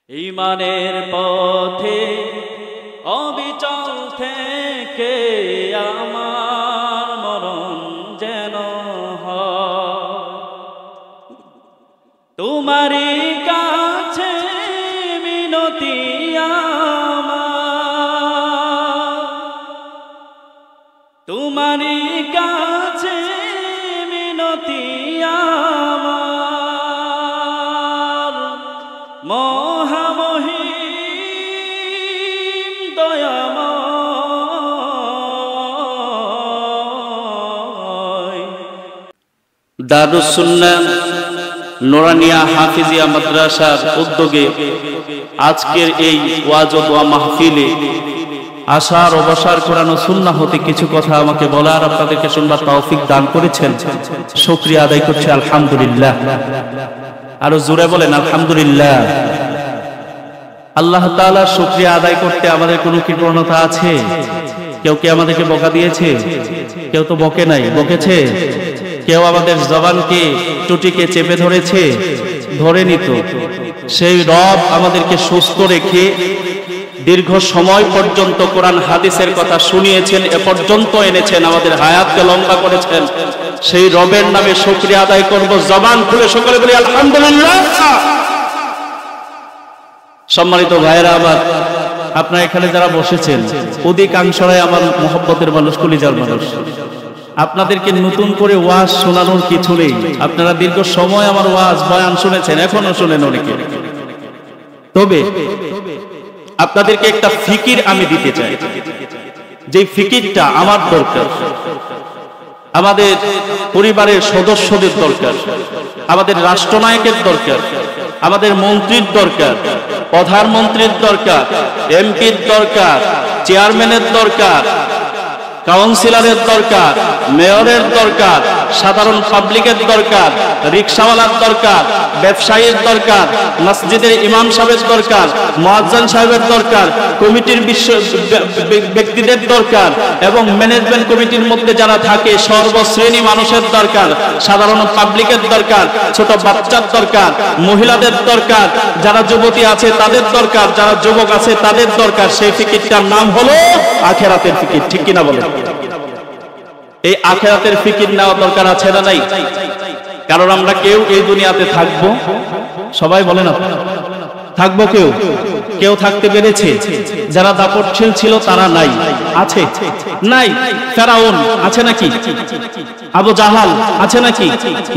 ঈমানের পথে অবিচল থেকে আমার মরণ যেন হয় তোমারই কাছে মিনতি আমার, তোমারই কাছে মিনতি আমার, মহামহিম দয়াময়। দারুস সুন্নাহ নুরানিয়া হাফিজিয়া মাদ্রাসার উদ্যোগে আজকের এই ওয়াজ ও দোয়া মাহফিলে আশার অবসার কোরআন ও সুন্নাহ হতে কিছু কথা আমাকে বলার, আপনাদেরকে শুনবার তৌফিক দান করেছেন, শুকরিয়া আদায় করছি আলহামদুলিল্লাহ। আরো জোরে বলেন আলহামদুলিল্লাহ। আল্লাহ তাআলার শুকরিয়া আদায় করতে আমাদের কোনো কি প্রবণতা আছে? কেউ কি আমাদেরকে বকা দিয়েছে? কেউ তো বকে নাই, বকেছে? কেউ আমাদের জবানকে টুটিকে চেপে ধরেছে? ধরেনি তো। সেই রব আমাদেরকে সুস্থ রেখে দীর্ঘ সময় পর্যন্ত কোরআন হাদিসের কথা শুনিয়েছেন, এ পর্যন্ত এনেছেন, আমাদের হায়াতকে লম্বা করেছেন। সেই রবের নামে শুকরিয়া আদায় করব, জবান খুলে সকলে বলি আলহামদুলিল্লাহ। সম্মানিত ভাইয়েরা আমার, আপনারা এখানে যারা বসেছেন অধিকাংশরাই আমার মহব্বতের মানুষ, কলিজার মানুষ। আপনাদেরকে নতুন করে ওয়াজ শোনানোর কিছু নেই। আপনারা দীর্ঘ সময় আমার ওয়াজ বয়ান শুনেছেন, এখনো শুনেন অনেকে। তবে আপনাদেরকে একটা ফিকির আমি দিতে চাই, যে ফিকিরটা আমার দরকার, আমাদের পরিবারের সদস্যদের দরকার, আমাদের রাষ্ট্রনায়কের দরকার, আমাদের মন্ত্রীর দরকার, প্রধানমন্ত্রীর দরকার, এমপির দরকার, চেয়ারম্যানের দরকার, কাউন্সিলরের দরকার, মেয়রের দরকার, সাধারণ পাবলিকের দরকার, রিকশাওয়ালার দরকার, ব্যবসায়ীর দরকার, মসজিদের ইমাম সাহেবের দরকার, মুয়াজ্জিন সাহেবের দরকার, কমিটির ব্যক্তিদের দরকার, এবং ম্যানেজমেন্ট কমিটির মধ্যে যারা থাকে সর্বশ্রেণী মানুষের দরকার, সাধারণ পাবলিকের দরকার, ছোট বাচ্চার দরকার, মহিলাদের দরকার, যারা যুবতী আছে তাদের দরকার, যারা যুবক আছে তাদের দরকার। সেই ফিকিরটার নাম হলো আখিরাতের ফিকির। ঠিক কিনা বলেন? এই আখিরাতের ফিকির নেওয়া দরকার আছে না নাই? কারণ আমরা কেউ এই দুনিয়াতে থাকবো, সবাই বলেন থাকবো, কেউ কেউ থাকতে পেরেছে? যারা দাপটশীল ছিল তারা নাই, আছে? নাই। ফেরাউন আছে নাকি? আবু জাহাল আছে নাকি?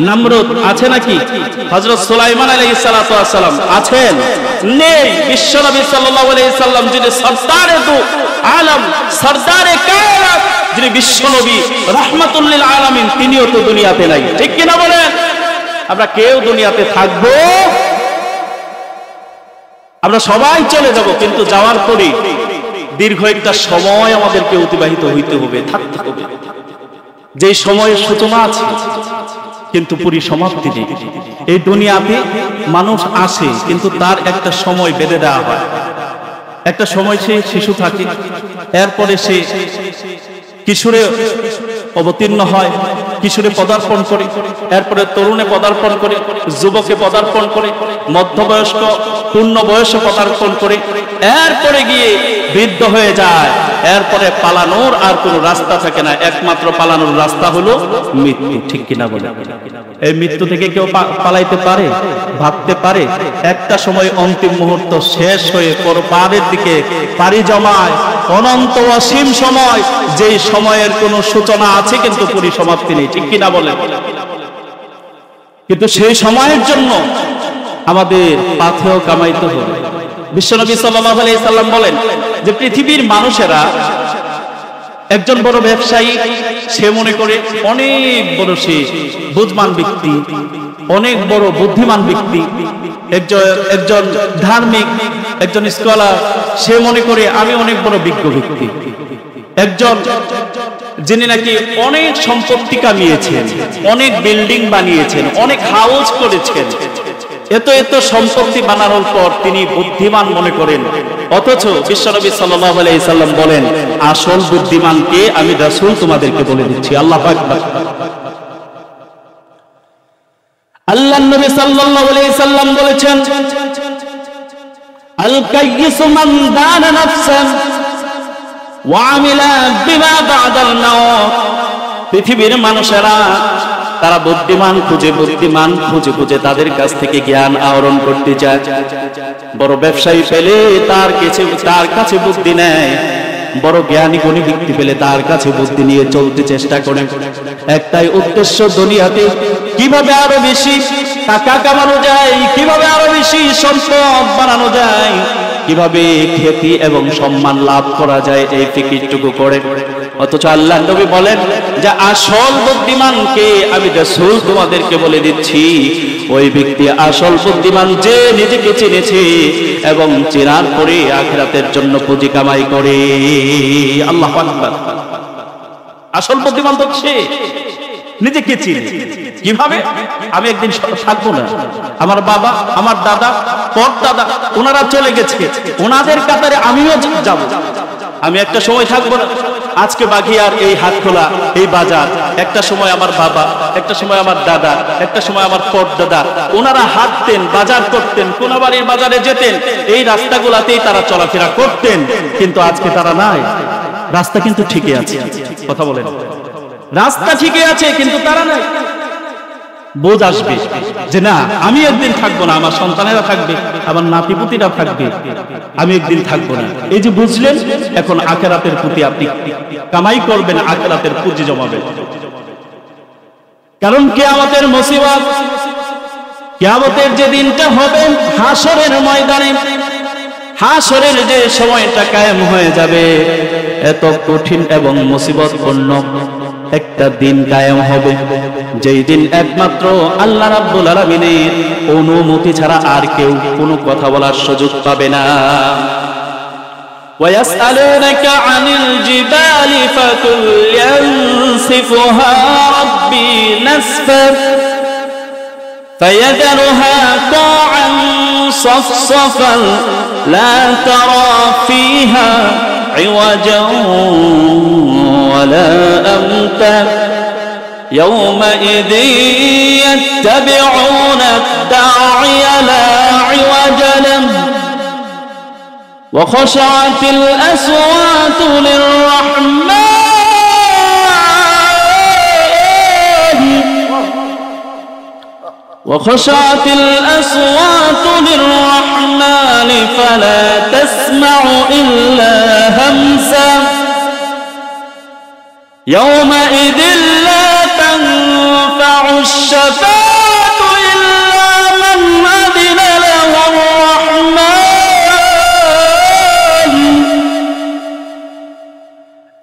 নমরুদ আছে নাকি? হযরত সুলাইমান আলাইহিস সালাতু ওয়াস সালাম আছেন? নেই। বিশ্বনবী সাল্লাল্লাহু আলাইহি সাল্লাম যিনি সরদারে দু আলম, সরদারে কায়নাত, যিনি বিশ্বনবী রাহমাতুল লিল আলামিন, তিনিও তো দুনিয়াতে নাই। ঠিক কিনা বলেন? আমরা কেউ দুনিয়াতে থাকবো, আমরা সবাই চলে যাব, কিন্তু যাওয়ার পরে দীর্ঘ একটা সময় আমাদেরকে অতিবাহিত হইতে হবে, থাকতে হবে। যে সময়ের সূচনা আছে কিন্তু পরিসমাপ্তি নেই। এই দুনিয়াতে মানুষ আসে, কিন্তু তার একটা সময় বেঁধে দেওয়া হয়। একটা সময় সে শিশু থাকে, এরপরে সে কিশোরে অবতীর্ণ হয়, কিশোরে পদার্পণ করে, এরপরে তরুণে পদার্পণ করে, যুবকে পদার্পণ করে, মধ্যবয়স্ক পূর্ণ বয়সে পদার্পণ করে, এরপরে গিয়ে বৃদ্ধ হয়ে যায়। এরপরে পালানোর আর কোনো রাস্তা থাকে না, একমাত্র পালানোর রাস্তা হলো মৃত্যু। ঠিক কিনা বলে? এই মৃত্যু থেকে কেউ পালাইতে পারে? ভাবতে পারে? একটা সময় অন্তিম মুহূর্ত শেষ হয়ে পরপারের দিকে পাড়ি জমায়, অনন্ত অসীম সময়, যেই সময়ের কোনো সূচনা আছে কিন্তু পরিসমাপ্তি নেই। ঠিক কিনা বলে? কিন্তু সেই সময়ের জন্য আমাদের পাথেয় কামাইতে হবে। বিশ্বনবী সাল্লাল্লাহু আলাইহি সাল্লাম বলেন যে পৃথিবীর মানুষেরা, একজন বড় ব্যবসায়ী সে মনে করে অনেক বড় সে বুদ্ধিমান ব্যক্তি, অনেক বড় বুদ্ধিমান ব্যক্তি। একজন ধার্মিক, একজন স্কলার, সে মনে করে আমি অনেক বড় বিজ্ঞ ব্যক্তি। একজন যিনি নাকি অনেক সম্পত্তি কামিয়েছেন, অনেক বিল্ডিং বানিয়েছেন, অনেক হাউস করেছেন, এত এত সম্পত্তি বানানোর পর তিনি বুদ্ধিমান মনে করেন। অথচ বিশ্বনবী সাল্লাল্লাহু আলাইহি সাল্লাম বলেন, আসল বুদ্ধিমানকে আমি রাসূল তোমাদেরকে বলে দিচ্ছি। আল্লাহু আকবার। আল্লাহর নবী সাল্লাল্লাহু আলাইহি সাল্লাম বলেছেন, আল কাইয়িসু মান দানা নাফসান ওয়া আমিলা বিমা বাদাল মাউত। পৃথিবীর মানুষেরা তারা বুদ্ধিমান খুঁজে খুঁজে তাদের কাছ থেকে জ্ঞান আহরণ করতে চায়। বড় ব্যবসায়ী পেলে তার কাছে বুদ্ধি নেয়, বড় জ্ঞানী গুণী ব্যক্তি পেলে তার কাছে বুদ্ধি নিয়ে চলতে চেষ্টা করে। একটাই উদ্দেশ্য, দুনিয়াতে কিভাবে আরো বেশি টাকা কামানো যায়, কিভাবে আরো বেশি সম্পদ বানানো যায়, কিভাবে খ্যাতি এবং সম্মান লাভ করা যায়, এই ফিকিরটুকু করে। অথচ আল্লাহ নবী বলেন যে আসল বুদ্ধিমানকে আমি রাসূল তোমাদেরকে বলে দিচ্ছি, ওই ব্যক্তি আসল বুদ্ধিমান যে নিজেকে চিনেছে এবং চেনার পরে আখিরাতের জন্য পুঁজি কামাই করে। আল্লাহু আকবার। আসল বুদ্ধিমান তো সে নিজেকে চিনে। কিভাবে? আমি একদিন থাকবো না, আমার বাবা, আমার দাদা, পরদাদা ওনারা চলে গেছে, ওনাদের কাতারে আমিও যাব। আমি একটা সময় থাকবো না। আজকে বাগিয়ার এই হাটখোলা, এই বাজার, একটা সময় আমার বাবা, একটা সময় আমার দাদা, একটা সময় আমার পরদাদা, ওনারা হাঁটতেন, বাজার করতেন, কোনাবাড়ির বাজারে যেতেন, এই রাস্তাগুলাতেই তারা চলাফেরা করতেন। কিন্তু আজকে তারা নাই। রাস্তা কিন্তু ঠিকই আছে, কথা বলেন, রাস্তা ঠিকই আছে, কিন্তু তারা নাই। বোঝ আসবে যে না, আমি একদিন থাকবো না, আমার সন্তানেরা থাকবে, আমার নাতিপুতিরা থাকবে, আমি একদিন থাকবো না। এই যে বুঝলেন, এখন আখিরাতের প্রতি আপনি কামাই করবেন, আখিরাতের পুঁজি জমাবেন। কারণ কিয়ামতের মুসিবত, কিয়ামতের যে দিনটা হবে হাসরের ময়দানে, হাসরের যে সময়টা কায়েম হয়ে যাবে, এত কঠিন এবং মুসিবতপূর্ণ একটা দিন কায়েম হবে, যেই দিন একমাত্র আল্লাহ রাব্বুল আলামিনের অনুমতি ছাড়া আর কেউ কোনো কথা বলার সুযোগ পাবে না। ওয়ায়াসআলুনাকা আনিল জিবালি ফাকুল ইয়ানসিফুহা রাব্বি নাসফা ফায়াদরুহা কাআন সাফসাফান লা তারা ফিহা عوجا ولا أمتا يومئذ يتبعون الداعي لا عوج له وخشعت الأصوات للرحمن وخشعت الأصوات للرحمن فلا تسمع إلا همسا يومئذ لا تنفع الشفاعة إلا من أذن له الرحمن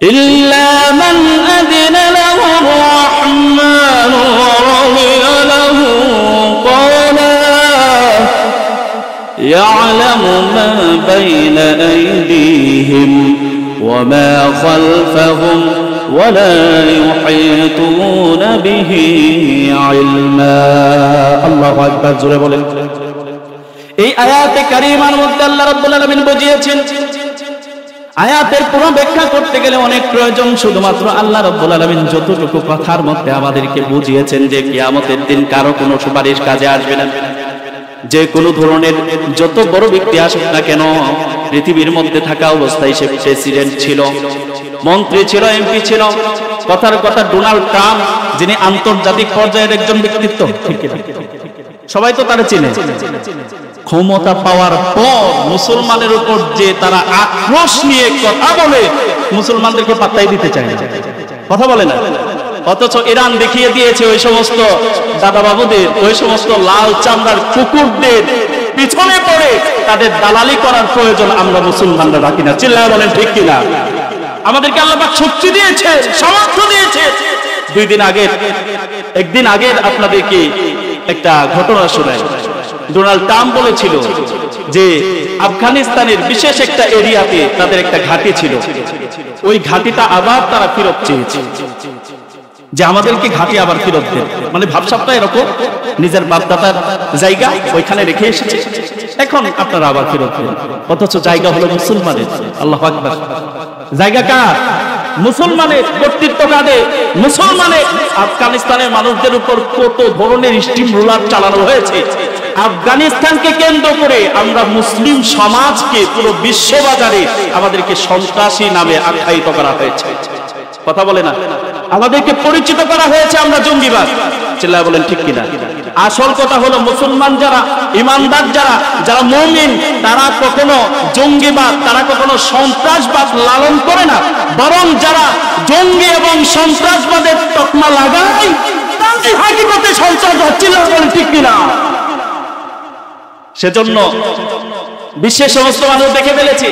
إلا من أذن له الرحمن ورضي له قولا يعلم ما بين أيديهم وما خلفهم ولا يحيطون به علما الله أكبر জোরে বলেন। এই আয়াতে কারিমার মধ্যে আল্লাহ রাব্বুল আলামিন বুঝিয়েছেন, আয়াতের পুরো ব্যাখ্যা করতে গেলে অনেক প্রয়োজন। শুধুমাত্র আল্লাহ রাব্বুল আলামিন যতটুকু কথার মধ্যে আমাদেরকে বুঝিয়েছেন যে কিয়ামতের দিন কারো কোনো সুপারিশ কাজে আসবে না। যে কোনো ধরনের যত বড় ব্যক্তি আসুক না কেন, পৃথিবীর মধ্যে থাকা অবস্থায় সে প্রেসিডেন্ট ছিল, মন্ত্রী ছিল, এমপি ছিল, কথার কথা ডোনাল্ড ট্রাম্প, যিনি আন্তর্জাতিক পর্যায়ের একজন ব্যক্তিত্ব, সবাই তো তারা চেনে। ক্ষমতা পাওয়ার পর মুসলমানের উপর যে তারা আক্রোশ নিয়ে কথা বলে, মুসলমানদেরকে পাত্তাই দিতে চায় না, কথা বলে না। অথচ ইরান দেখিয়ে দিয়েছে ওই সমস্ত দাদাবাবুদের, ওই সমস্ত লাল চামড়ার কুকুরদের পিছনে পড়ে তাদের দালালি করার প্রয়োজন আমরা মুসলমানরা রাখি না। চিল্লায় বলেন ঠিক কিনা? আমাদেরকে আল্লাহ পাক শক্তি দিয়েছে, সামর্থ্য দিয়েছে। একদিন আগে আপনাদেরকে একটা ঘটনা শোনাই। ডোনাল্ড ট্রাম্প বলেছিল যে আফগানিস্তানের বিশেষ একটা এরিয়াতে তাদের একটা ঘাঁটি ছিল, ওই ঘাঁটিটা আবার তারা ফেরত চেয়েছে, যে আমাদেরকে ঘাঁটি আবার ফেরত দেন। মানে ভাবসাবটা এরকম, নিজের বাপদাদার জায়গা ওইখানে রেখে এসেছে, এখন আপনারা আবার ফেরত দেন। অথচ জায়গা হলো মুসলমানের। আল্লাহু আকবার। জায়গা কার? মুসলমানের। কর্তৃত্ব কাদের? মুসলমানের। আফগানিস্তানের মানুষদের উপর কত ধরনের স্টিম রোলার চালানো হয়েছে, আফগানিস্তানকে কেন্দ্র করে আমরা মুসলিম সমাজকে পুরো বিশ্ববাজারে আমাদেরকে সন্ত্রাসী নামে আখ্যায়িত করা হয়েছে। কথা বলে না, আমাদেরকে পরিচিত করা হয়েছে আমরা জঙ্গিবাদ। চিল্লায় বলেন ঠিক কিনা? আসল কথা হলো মুসলমান যারা, ইমানদার যারা, যারা মুমিন, তারা কখনো জঙ্গিবাদ, তারা কখনো সন্ত্রাসবাদ লালন করে না, বরং যারা জঙ্গি এবং সন্ত্রাসবাদের তকমা লাগায় তাদের হাকিকতে সন্ত্রাসবাদ। চিল্লায় বলেন ঠিক কিনা? সেজন্য বিশ্বের সমস্ত মানুষ দেখে ফেলেছে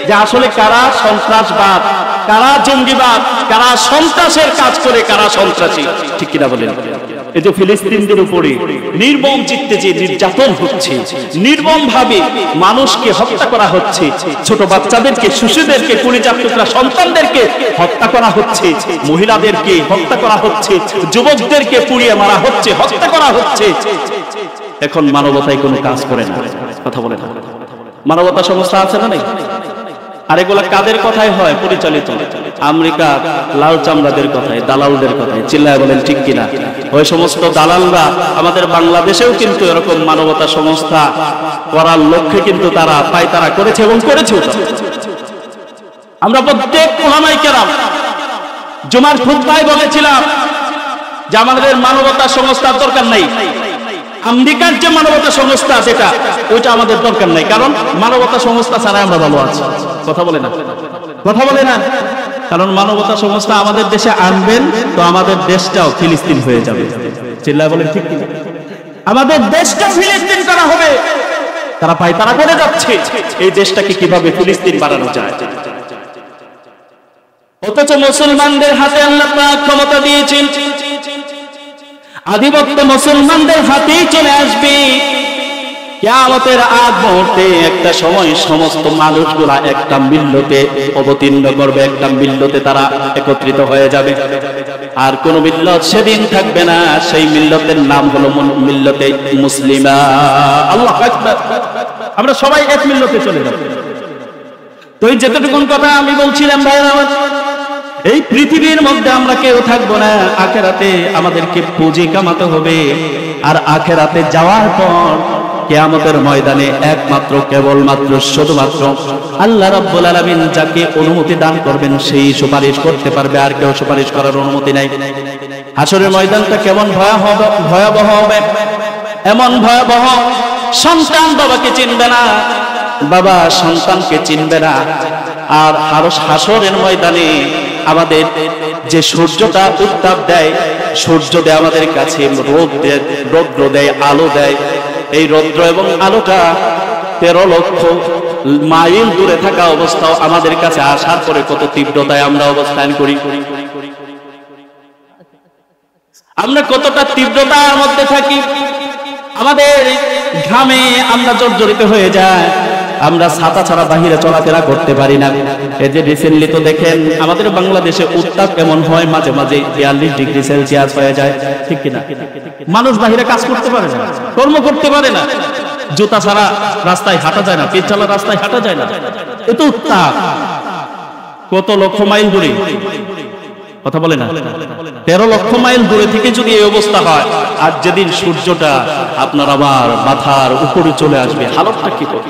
যে আসলে কারা সন্ত্রাসবাদ, কারা জঙ্গিবাদ, কারা সন্ত্রাসের কাজ করে, কারা সন্ত্রাসী। ঠিক কিনা বলেন? এই যে ফিলিস্তিনদের উপরে নির্মম চিত্তে যে নির্যাতন হচ্ছে, নির্মম ভাবে মানুষকে হত্যা করা হচ্ছে, ছোট বাচ্চাদেরকে, শিশুদেরকে, কলিজার টুকরা সন্তানদেরকে হত্যা করা হচ্ছে, মহিলাদেরকে হত্যা করা হচ্ছে, যুবকদেরকে পুড়িয়ে মারা হচ্ছে, হত্যা করা হচ্ছে। এখন মানবতায় কোনো কাজ করে না। কথা বলে না, মানবতা সংস্থা আছে না নাই? আর এগুলা কাদের কথাই হয়? পরিচালিত আমেরিকা লাল চামড়াদের কথায়, দালালদের কথায়। চিল্লায় বলেন ঠিক কিনা? ওই সমস্ত দালালরা আমাদের বাংলাদেশেও কিন্তু এরকম মানবতা সংস্থা করার লক্ষ্যে কিন্তু তারা পায়তারা করেছে এবং করেছেও। আমরা প্রত্যেক উলামায়ে কেরাম জুমার খুতবায় বলেছিলাম যে আমাদের মানবতা সংস্থার দরকার নাই। আমেরিকার যে মানবতা সংস্থা যেটা, ওইটা আমাদের দরকার নাই, কারণ মানবতা সংস্থা ছাড়া আমরা ভালো আছি। কথা বলে না, কথা বলে না। কারণ মানবতা সংস্থা আমাদের দেশে আনবেন তো আমাদের দেশটাও ফিলিস্তিন হয়ে যাবে। চিল্লায় বলেন ঠিক কিনা? আমাদের দেশটা ফিলিস্তিন করা হবে। তারা পায়তারা করে যাচ্ছে এই দেশটাকে কিভাবে ফিলিস্তিন বানানো যায়। অথচ মুসলমানদের হাতে আল্লাহ পাক ক্ষমতা দিয়েছেন, আধিপত্য মুসলমানদের হাতেই চলে আসবে। কিয়ামতের আগ মুহূর্তে একটা সময় সমস্ত মানুষগুলা একটা মিল্লতে অবতীর্ণ করবে, একটা মিল্লতে তারা একত্রিত হয়ে যাবে। আর কোন মিল্লত সেদিন থাকবে না, সেই মিল্লতের নাম হলো মিল্লতে মুসলিমা। আল্লাহু আকবার। আমরা সবাই এক মিল্লতে চলে যাব। তো এই যেটুকুন কথা আমি বলছিলাম ভাইরা আমার, এই পৃথিবীর মধ্যে আমরা কেউ থাকবো না। আখেরাতে আমাদেরকে পুঁজি কামাতে হবে। আর আখেরাতে যাওয়ার পর কিয়ামতের ময়দানে একমাত্র কেবলমাত্র শুধুমাত্র আল্লাহ রাব্বুল আলামিন যাকে অনুমতি দান করবেন সেই সুপারিশ করতে পারবে, আর কেউ সুপারিশ করার অনুমতি নাই। হাসরের ময়দানটা কেমন ভয়াবহ হবে, এমন ভয়াবহ, সন্তান বাবাকে চিনবে না, বাবা সন্তানকে চিনবে না। আর হাসরের ময়দানে আমাদের যে সূর্যটা উত্তাপ দেয়, সূর্য দেয় আমাদের কাছে, রৌদ্র দেয়, আলো দেয়। এই রৌদ্র এবং আলোটা 13 লক্ষ মাইল দূরে থাকা অবস্থাও আমাদের কাছে আসার পরে কত তীব্রতায় আমরা অবস্থান করি, আমরা কতটা তীব্রতার মধ্যে থাকি। আমাদের ঘামে আমরা জর্জরিত হয়ে যায়, আমরা ছাতা ছাড়া বাহিরে চলাফেরা করতে পারি না। এই যে রিসেন্টলি তো দেখেন আমাদের বাংলাদেশে উত্তাপ কেমন হয়, মাঝে মাঝে 42 ডিগ্রি সেলসিয়াস হয়ে যায়। ঠিক কিনা? মানুষ বাহিরে কাজ করতে পারে না, কর্ম করতে পারে না, জুতা ছাড়া রাস্তায় হাঁটা যায় না, পিঠ ছাড়া রাস্তায় হাঁটা যায় না। এত উত্তাপ, কত লক্ষ মাইল দূরে। কথা বলে না, 13 লক্ষ মাইল দূরে থেকে যদি এই অবস্থা হয়, আর যেদিন সূর্যটা আপনার আবার মাথার উপরে চলে আসবে, হালতটা কি হবে?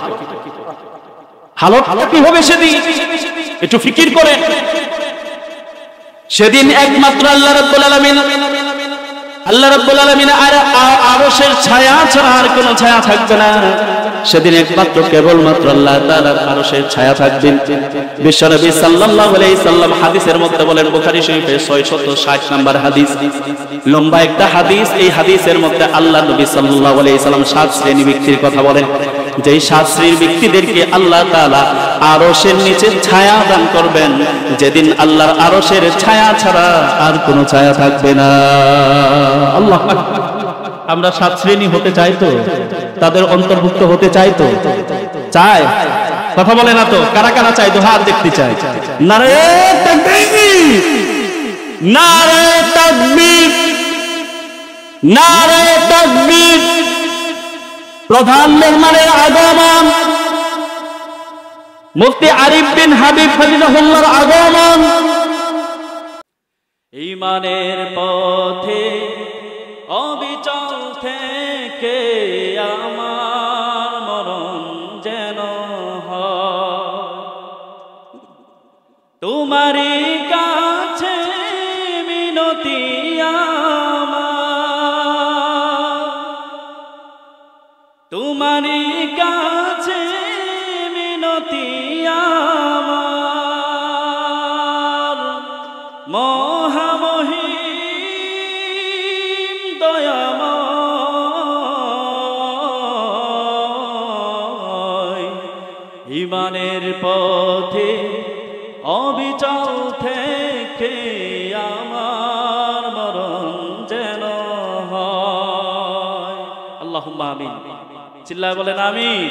হালত কি হবে সেদিন? একটু ফিকির করে। সেদিন একমাত্র আল্লাহ রাব্বুল আলামিন আরশের ছায়া ছাড়া আর কোনো ছায়া থাকবে না। সেদিন একমাত্র কেবলমাত্র আল্লাহ তাআলার আরশের ছায়া থাকবে। বিশ্বনবী সাল্লাল্লাহু আলাইহি সাল্লাম হাদিসের মধ্যে বলেন, বুখারী শরীফে 660 নম্বর হাদিস, লম্বা একটা হাদিস। এই হাদিসের মধ্যে আল্লাহ নবী সাল্লাল্লাহু আলাইহি সাল্লাম 7 শ্রেণী ব্যক্তির কথা বলেন। যেই 7 শ্রেণীর ব্যক্তিদেরকে আল্লাহ তাআলা আরশের নিচে ছায়া দান করবেন, যেদিন আল্লাহর আরশের ছায়া ছাড়া আর কোনো ছায়া থাকবে না। আল্লাহ আকবার। আমরা 7 শ্রেণী হতে চাই তো, তাদের অন্তর্ভুক্ত হতে চাই তো, চাই? কথা বলে না তো, কারা কারা চাই? তো হাত দেখতে চাই। নারে তাকবীর, নারে তাকবীর, নারে তাকবীর। প্রধান মেহমানের আগমন, মুফতি আরিফ বিন হাবিব হাফিজাহুল্লাহর আগমন। ঈমানের পথে অবিচল থেকে আমার হয়। তোমারই কাছে মিনতি আমার, তোমারই কাছে মিনতি আমার, মহামহিম দয়াময়, ঈমানের পথে অবিচল থেকে আমার মরণ যেন হয়। আল্লাহুম্মা আমিন। চিল্লায় বলেন আমিন।